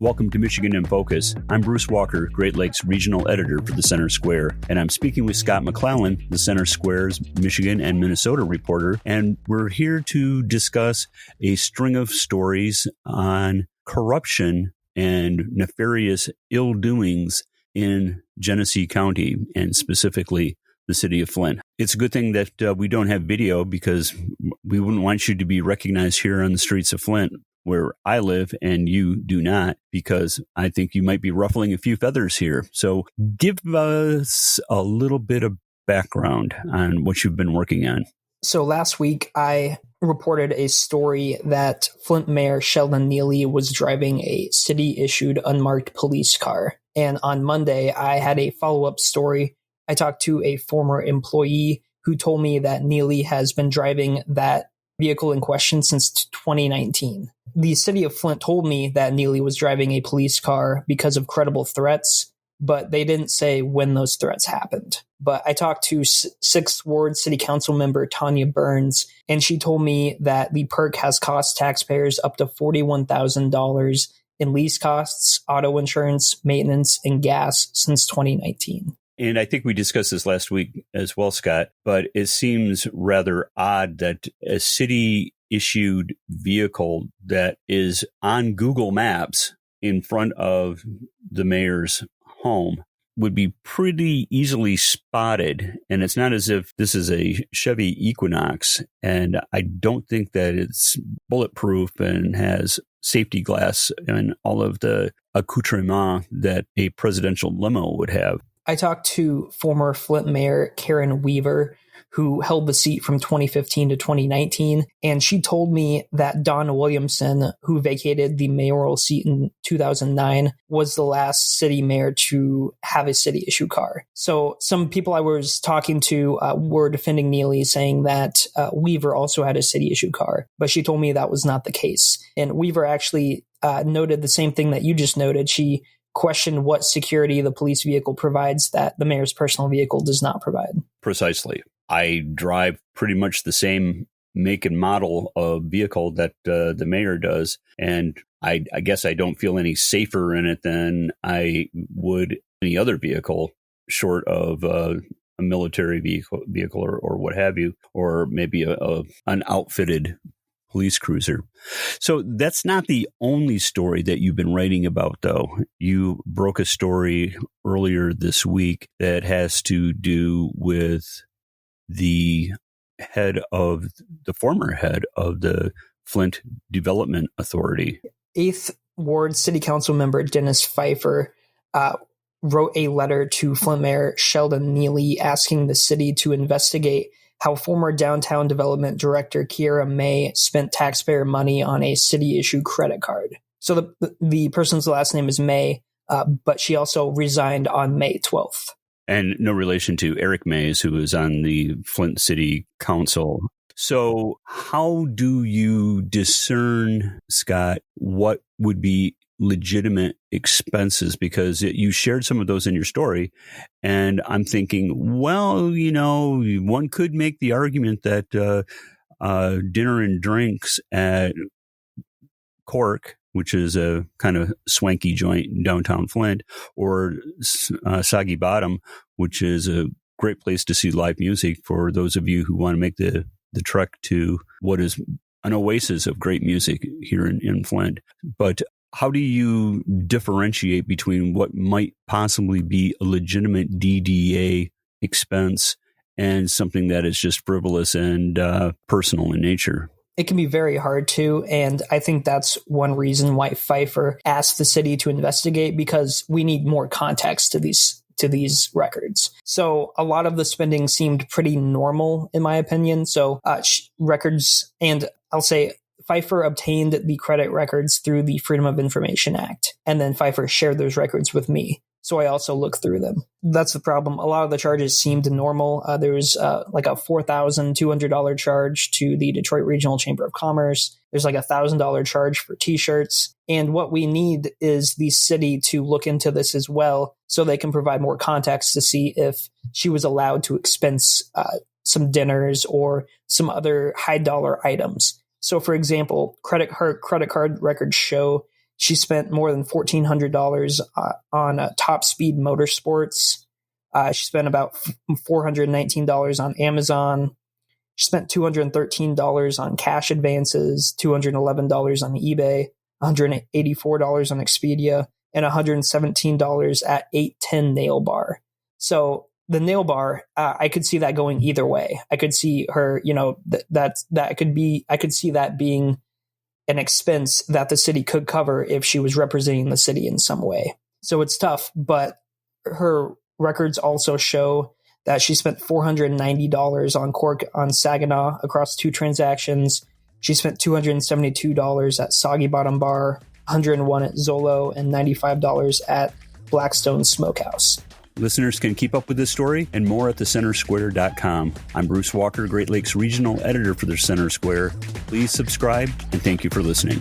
Welcome to Michigan in Focus. I'm Bruce Walker, Great Lakes Regional Editor for the Center Square, and I'm speaking with Scott McClellan, the Center Square's Michigan and Minnesota reporter, and we're here to discuss a string of stories on corruption and nefarious ill doings in Genesee County, and specifically the city of Flint. It's a good thing that we don't have video, because we wouldn't want you to be recognized here on the streets of Flint, where I live and you do not, because I think you might be ruffling a few feathers here. So give us a little bit of background on what you've been working on. So last week, I reported a story that Flint Mayor Sheldon Neely was driving a city-issued unmarked police car. And on Monday, I had a follow-up story. I talked to a former employee who told me that Neely has been driving that vehicle in question since 2019. The city of Flint told me that Neely was driving a police car because of credible threats, but they didn't say when those threats happened. But I talked to 6th Ward City Council member Tanya Burns, and she told me that the perk has cost taxpayers up to $41,000 in lease costs, auto insurance, maintenance, and gas since 2019. And I think we discussed this last week as well, Scott, but it seems rather odd that a city-issued vehicle that is on Google Maps in front of the mayor's home would be pretty easily spotted. And it's not as if this is a Chevy Equinox, and I don't think that it's bulletproof and has safety glass and all of the accoutrement that a presidential limo would have. I talked to former Flint Mayor Karen Weaver, who held the seat from 2015 to 2019, and she told me that Don Williamson, who vacated the mayoral seat in 2009, was the last city mayor to have a city-issue car. So some people I was talking to were defending Neely, saying that Weaver also had a city-issue car, but she told me that was not the case. And Weaver actually noted the same thing that you just noted. She questioned what security the police vehicle provides that the mayor's personal vehicle does not provide. Precisely. I drive pretty much the same make and model of vehicle that the mayor does, and I guess I don't feel any safer in it than I would any other vehicle, short of a military vehicle or what have you, or maybe an outfitted police cruiser. So that's not the only story that you've been writing about, though. You broke a story earlier this week that has to do with the former head of the Flint Development Authority. 8th Ward City Council member Dennis Pfeiffer wrote a letter to Flint Mayor Sheldon Neely asking the city to investigate how former downtown development director Kiaira May spent taxpayer money on a city-issued credit card. So the person's last name is May, but she also resigned on May 12th. And no relation to Eric Mays, who is on the Flint City Council. So how do you discern, Scott, what would be legitimate expenses? Because you shared some of those in your story, and I'm thinking, well, one could make the argument that dinner and drinks at Cork, which is a kind of swanky joint in downtown Flint, or Soggy Bottom, which is a great place to see live music for those of you who want to make the trek to what is an oasis of great music here in Flint. But how do you differentiate between what might possibly be a legitimate DDA expense and something that is just frivolous and personal in nature? It can be very hard to, and I think that's one reason why Pfeiffer asked the city to investigate, because we need more context to these records. So a lot of the spending seemed pretty normal, in my opinion. So records, and I'll say Pfeiffer obtained the credit records through the Freedom of Information Act, and then Pfeiffer shared those records with me. So I also looked through them. That's the problem. A lot of the charges seemed normal. There was like a $4,200 charge to the Detroit Regional Chamber of Commerce. There's like a $1,000 charge for T-shirts. And what we need is the city to look into this as well, so they can provide more context to see if she was allowed to expense some dinners or some other high dollar items. So, for example, her credit card records show She spent more than $1,400 on Top Speed Motorsports. She spent about $419 on Amazon. She spent $213 on cash advances, $211 on eBay, $184 on Expedia, and $117 at 810 Nail Bar. So the nail bar, I could see that going either way. I could see her, I could see that being an expense that the city could cover if she was representing the city in some way. So it's tough, but her records also show that she spent $490 on Saginaw across 2 transactions. She spent $272 at Soggy Bottom Bar, $101 at Zolo, and $95 at Blackstone Smokehouse. Listeners can keep up with this story and more at thecentersquare.com. I'm Bruce Walker, Great Lakes Regional Editor for the Center Square. Please subscribe, and thank you for listening.